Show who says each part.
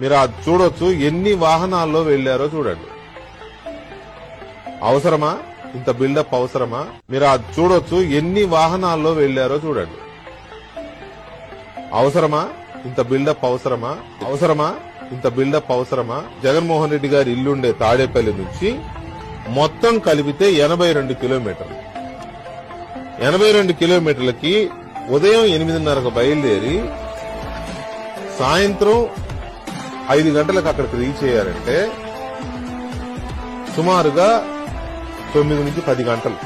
Speaker 1: మీరు అది చూడొచ్చు, ఎన్ని వాహనాల్లో వెళ్లారో చూడండి. అవసరమా ఇంత బిల్డప్? అవసరమా? మీరు అది చూడొచ్చు, ఎన్ని వాహనాల్లో వెళ్లారో చూడండి. అవసరమా ఇంత బిల్డప్? అవసరమా? అవసరమా ఇంత బిల్డప్? అవసరమా? జగన్మోహన్ రెడ్డి గారి ఇల్లుండే తాడేపల్లి నుంచి మొత్తం కలిపితే 82 కిలోమీటర్లు. 82 కిలోమీటర్లకి ఉదయం 8:30కు బయలుదేరి సాయంత్రం 5 గంటలకు అక్కడికి రీచ్ అయ్యారంటే సుమారుగా 9 నుంచి 10 గంటలు.